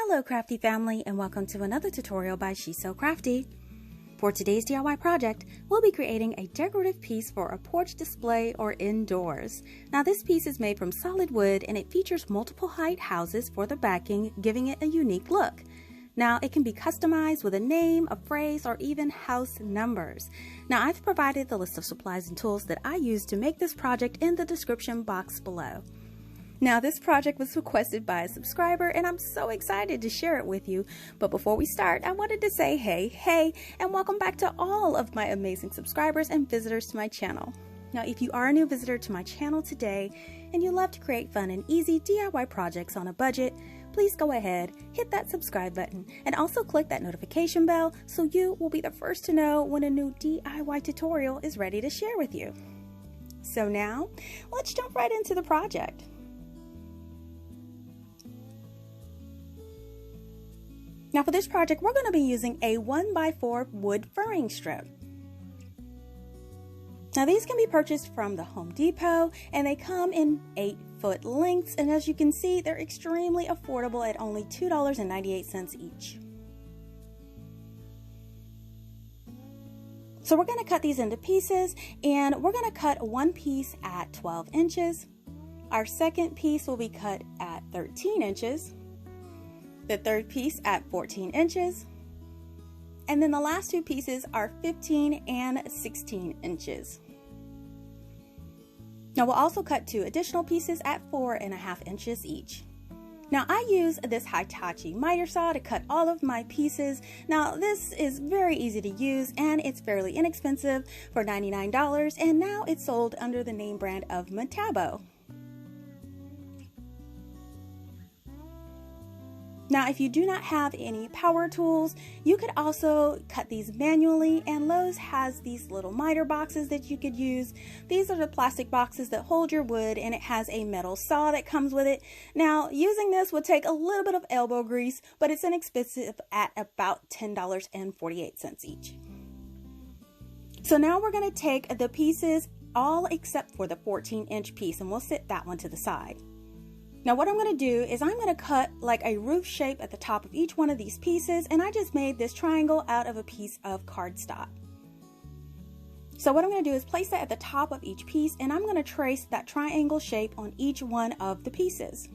Hello CraftDee family, and welcome to another tutorial by She's So CraftDee. For today's DIY project, we'll be creating a decorative piece for a porch display or indoors. Now this piece is made from solid wood and it features multiple height houses for the backing, giving it a unique look. Now it can be customized with a name, a phrase, or even house numbers. Now I've provided the list of supplies and tools that I used to make this project in the description box below. Now this project was requested by a subscriber and I'm so excited to share it with you. But before we start, I wanted to say hey, and welcome back to all of my amazing subscribers and visitors to my channel. Now if you are a new visitor to my channel today and you love to create fun and easy DIY projects on a budget, please go ahead, hit that subscribe button and also click that notification bell so you will be the first to know when a new DIY tutorial is ready to share with you. So now, let's jump right into the project. Now for this project, we're going to be using a 1x4 wood furring strip. Now these can be purchased from the Home Depot and they come in 8-foot lengths, and as you can see, they're extremely affordable at only $2.98 each. So we're going to cut these into pieces, and we're going to cut one piece at 12 inches. Our second piece will be cut at 13 inches. The third piece at 14 inches, and then the last two pieces are 15 and 16 inches. Now we'll also cut two additional pieces at 4.5 inches each. Now I use this Hitachi miter saw to cut all of my pieces. Now this is very easy to use and it's fairly inexpensive for $99, and now it's sold under the name brand of Metabo. Now if you do not have any power tools, you could also cut these manually, and Lowe's has these little miter boxes that you could use. These are the plastic boxes that hold your wood, and it has a metal saw that comes with it. Now using this would take a little bit of elbow grease, but it's inexpensive at about $10.48 each. So now we're going to take the pieces all except for the 14-inch piece, and we'll set that one to the side. Now what I'm going to do is I'm going to cut like a roof shape at the top of each one of these pieces, and I just made this triangle out of a piece of cardstock. So what I'm going to do is place that at the top of each piece, and I'm going to trace that triangle shape on each one of the pieces.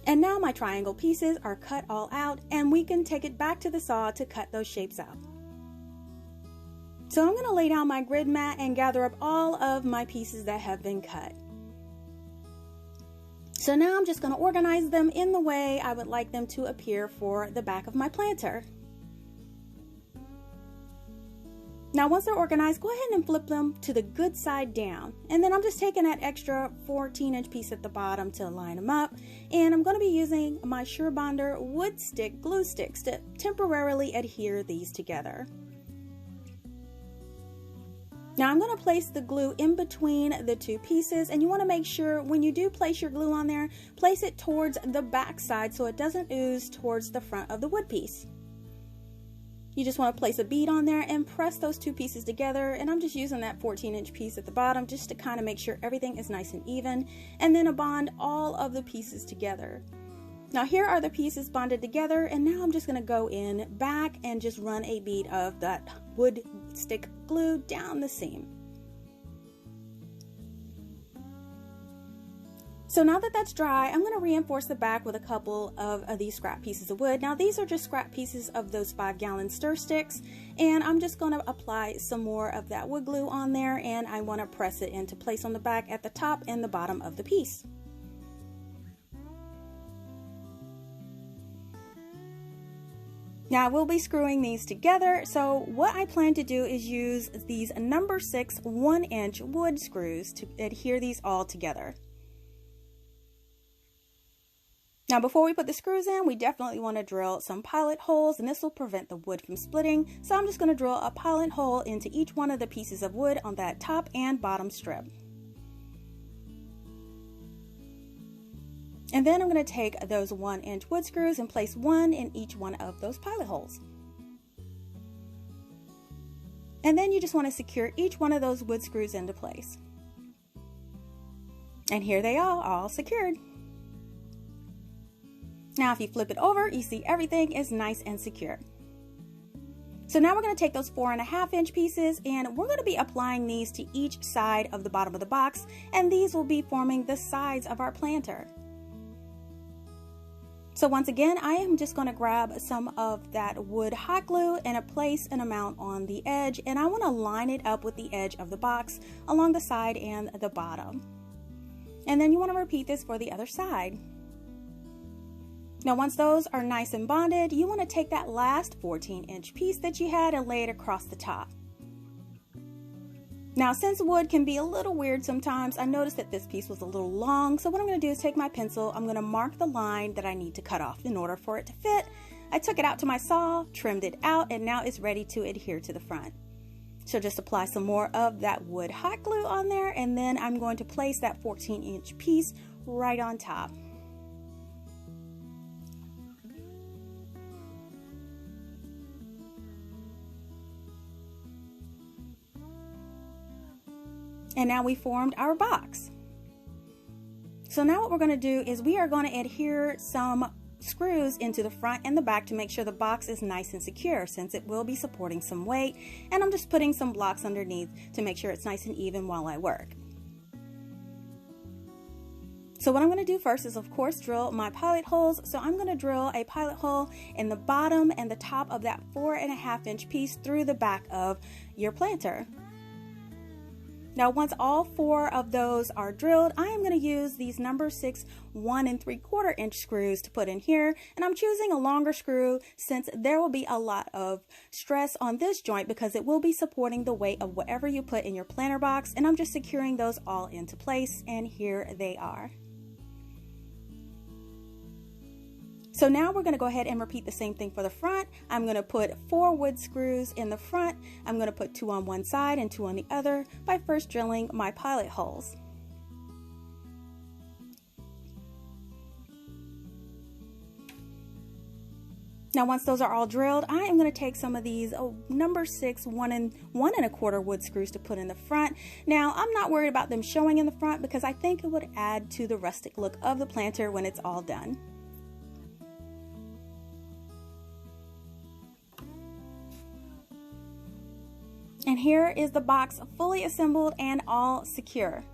And now my triangle pieces are cut all out, and we can take it back to the saw to cut those shapes out. So I'm going to lay down my grid mat and gather up all of my pieces that have been cut. So now I'm just going to organize them in the way I would like them to appear for the back of my planter. Now once they're organized, go ahead and flip them to the good side down. And then I'm just taking that extra 14-inch piece at the bottom to line them up. And I'm going to be using my SureBonder wood stick glue sticks to temporarily adhere these together. Now I'm going to place the glue in between the two pieces, and you want to make sure when you do place your glue on there, place it towards the back side so it doesn't ooze towards the front of the wood piece. You just want to place a bead on there and press those two pieces together, and I'm just using that 14-inch piece at the bottom just to kind of make sure everything is nice and even, and then bond all of the pieces together. Now here are the pieces bonded together, and now I'm just going to go in back and just run a bead of that wood stick glue down the seam. So now that that's dry, I'm going to reinforce the back with a couple of these scrap pieces of wood. Now these are just scrap pieces of those 5-gallon stir sticks, and I'm just going to apply some more of that wood glue on there, and I want to press it into place on the back at the top and the bottom of the piece. Now I will be screwing these together, so what I plan to do is use these number 6 1-inch wood screws to adhere these all together. Now before we put the screws in, we definitely want to drill some pilot holes, and this will prevent the wood from splitting. So I'm just going to drill a pilot hole into each one of the pieces of wood on that top and bottom strip. And then I'm going to take those 1-inch wood screws and place one in each one of those pilot holes. And then you just want to secure each one of those wood screws into place. And here they are, all secured. Now if you flip it over, you see everything is nice and secure. So now we're going to take those 4.5-inch pieces and we're going to be applying these to each side of the bottom of the box, and these will be forming the sides of our planter. So once again, I am just going to grab some of that wood hot glue and place an amount on the edge, and I want to line it up with the edge of the box along the side and the bottom. And then you want to repeat this for the other side. Now once those are nice and bonded, you want to take that last 14-inch piece that you had and lay it across the top. Now since wood can be a little weird sometimes, I noticed that this piece was a little long, so what I'm going to do is take my pencil, I'm going to mark the line that I need to cut off in order for it to fit. I took it out to my saw, trimmed it out, and now it's ready to adhere to the front. So just apply some more of that wood hot glue on there, and then I'm going to place that 14-inch piece right on top. And now we formed our box. So now what we're going to do is we are going to adhere some screws into the front and the back to make sure the box is nice and secure, since it will be supporting some weight, and I'm just putting some blocks underneath to make sure it's nice and even while I work. So what I'm going to do first is of course drill my pilot holes. So I'm going to drill a pilot hole in the bottom and the top of that 4.5-inch piece through the back of your planter. Now once all 4 of those are drilled, I am going to use these number 6 1 3/4-inch screws to put in here, and I'm choosing a longer screw since there will be a lot of stress on this joint because it will be supporting the weight of whatever you put in your planter box, and I'm just securing those all into place, and here they are. So now we're going to go ahead and repeat the same thing for the front. I'm going to put 4 wood screws in the front. I'm going to put 2 on one side and 2 on the other by first drilling my pilot holes. Now once those are all drilled, I am going to take some of these number 6 1 1/4 wood screws to put in the front. Now I'm not worried about them showing in the front because I think it would add to the rustic look of the planter when it's all done. And here is the box fully assembled and all secure.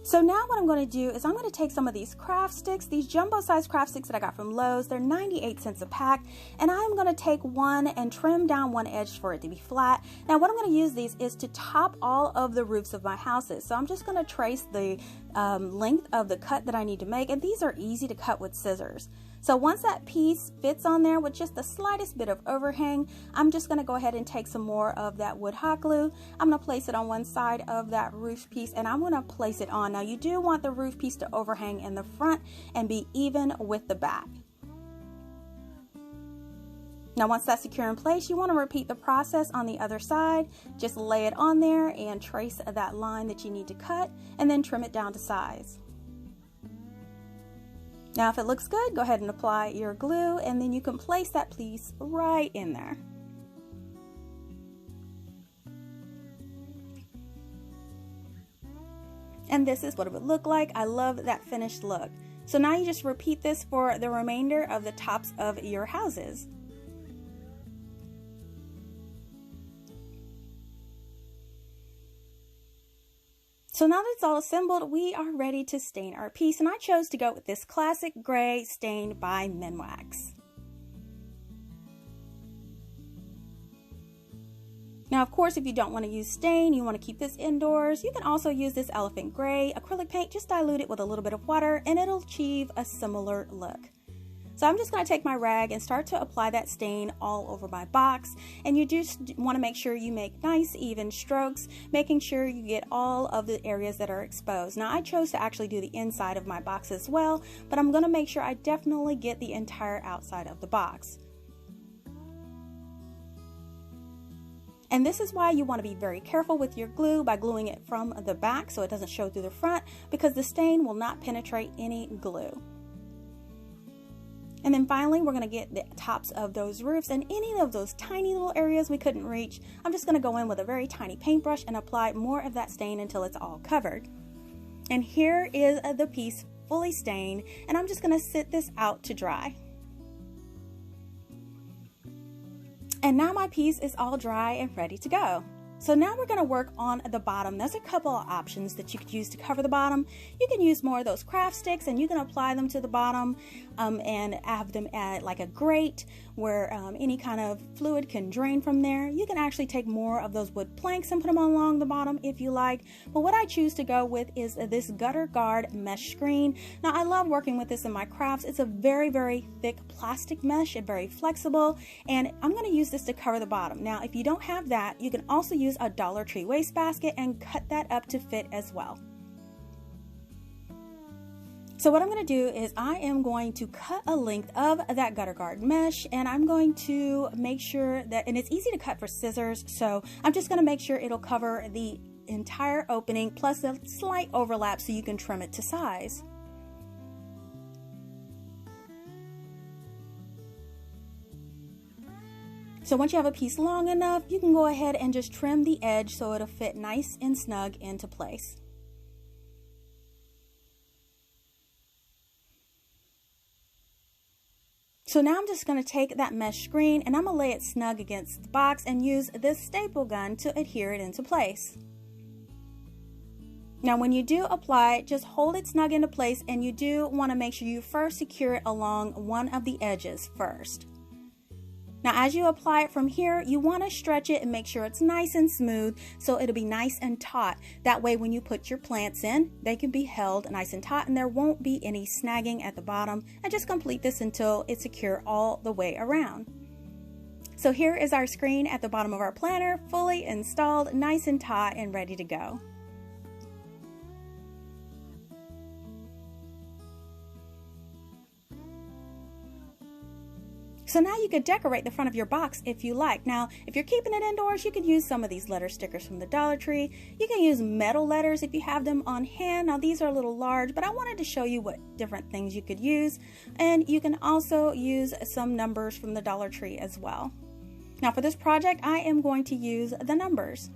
So now what I'm going to do is I'm going to take some of these craft sticks, these jumbo size craft sticks that I got from Lowe's. They're 98 cents a pack, and I'm going to take one and trim down one edge for it to be flat. Now what I'm going to use these is to top all of the roofs of my houses. So I'm just going to trace the length of the cut that I need to make, and these are easy to cut with scissors. So once that piece fits on there with just the slightest bit of overhang, I'm just going to go ahead and take some more of that wood hot glue. I'm going to place it on one side of that roof piece, and I'm going to place it on. Now you do want the roof piece to overhang in the front and be even with the back. Now once that's secure in place, you want to repeat the process on the other side. Just lay it on there and trace that line that you need to cut, and then trim it down to size. Now if it looks good, go ahead and apply your glue, and then you can place that piece right in there. And this is what it would look like. I love that finished look. So now you just repeat this for the remainder of the tops of your houses. So now that it's all assembled, we are ready to stain our piece, and I chose to go with this classic gray stain by Minwax. Now of course, if you don't want to use stain, you want to keep this indoors, you can also use this elephant gray acrylic paint. Just dilute it with a little bit of water and it'll achieve a similar look. So I'm just going to take my rag and start to apply that stain all over my box, and you just want to make sure you make nice even strokes, making sure you get all of the areas that are exposed. Now I chose to actually do the inside of my box as well, but I'm going to make sure I definitely get the entire outside of the box. And this is why you want to be very careful with your glue by gluing it from the back so it doesn't show through the front, because the stain will not penetrate any glue. And then finally, we're going to get the tops of those roofs and any of those tiny little areas we couldn't reach. I'm just going to go in with a very tiny paintbrush and apply more of that stain until it's all covered. And here is the piece fully stained, and I'm just going to sit this out to dry. And now my piece is all dry and ready to go. So now we're going to work on the bottom. There's a couple of options that you could use to cover the bottom. You can use more of those craft sticks and you can apply them to the bottom and have them at like a grate where any kind of fluid can drain from there. You can actually take more of those wood planks and put them along the bottom if you like. But what I choose to go with is this gutter guard mesh screen. Now I love working with this in my crafts. It's a very, very thick plastic mesh and very flexible. And I'm going to use this to cover the bottom. Now if you don't have that, you can also use a Dollar Tree wastebasket and cut that up to fit as well. So what I'm going to do is I am going to cut a length of that gutter guard mesh, and I'm going to make sure that, and it's easy to cut for scissors, so I'm just going to make sure it'll cover the entire opening plus a slight overlap so you can trim it to size. So once you have a piece long enough, you can go ahead and just trim the edge so it'll fit nice and snug into place. So now I'm just going to take that mesh screen and I'm going to lay it snug against the box and use this staple gun to adhere it into place. Now when you do apply it, just hold it snug into place, and you do want to make sure you first secure it along one of the edges first. Now as you apply it from here, you want to stretch it and make sure it's nice and smooth so it'll be nice and taut. That way when you put your plants in, they can be held nice and taut and there won't be any snagging at the bottom. And just complete this until it's secure all the way around. So here is our screen at the bottom of our planter, fully installed, nice and taut and ready to go. So now you could decorate the front of your box if you like. Now, if you're keeping it indoors, you could use some of these letter stickers from the Dollar Tree. You can use metal letters if you have them on hand. Now, these are a little large, but I wanted to show you what different things you could use. And you can also use some numbers from the Dollar Tree as well. Now, for this project, I am going to use the numbers.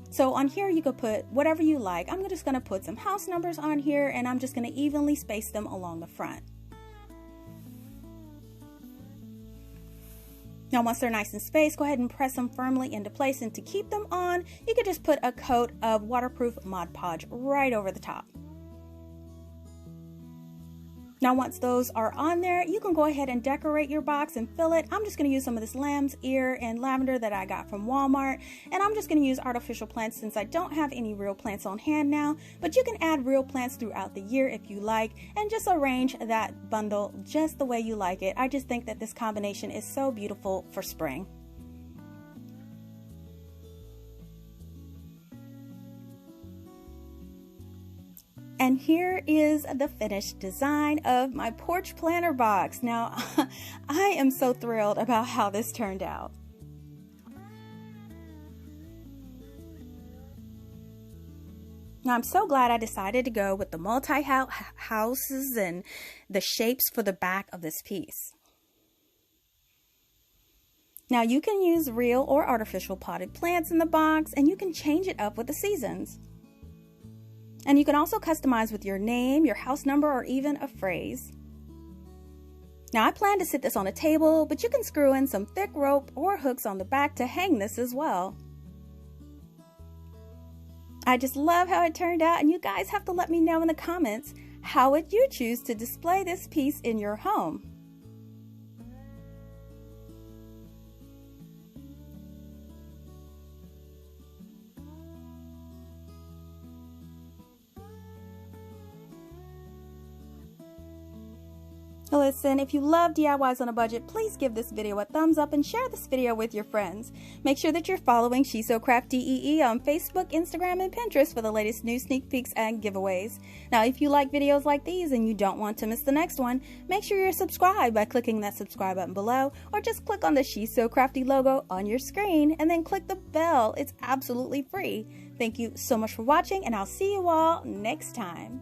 So on here, you could put whatever you like. I'm just going to put some house numbers on here, and I'm just going to evenly space them along the front. Now once they're nice and spaced, go ahead and press them firmly into place, and to keep them on, you could just put a coat of waterproof Mod Podge right over the top. Now once those are on there, you can go ahead and decorate your box and fill it. I'm just going to use some of this lamb's ear and lavender that I got from Walmart, and I'm just going to use artificial plants since I don't have any real plants on hand now, but you can add real plants throughout the year if you like, and just arrange that bundle just the way you like it. I just think that this combination is so beautiful for spring. And here is the finished design of my porch planter box. Now, I am so thrilled about how this turned out. Now, I'm so glad I decided to go with the multi-houses and the shapes for the back of this piece. Now, you can use real or artificial potted plants in the box, and you can change it up with the seasons. And you can also customize with your name, your house number, or even a phrase. Now I plan to sit this on a table, but you can screw in some thick rope or hooks on the back to hang this as well. I just love how it turned out, and you guys have to let me know in the comments, how would you choose to display this piece in your home? Listen, if you love DIYs on a budget, please give this video a thumbs up and share this video with your friends. Make sure that you're following She's So CraftDee on Facebook, Instagram, and Pinterest for the latest news, sneak peeks, and giveaways. Now, if you like videos like these and you don't want to miss the next one, make sure you're subscribed by clicking that subscribe button below, or just click on the She's So Crafty logo on your screen and then click the bell. It's absolutely free. Thank you so much for watching, and I'll see you all next time.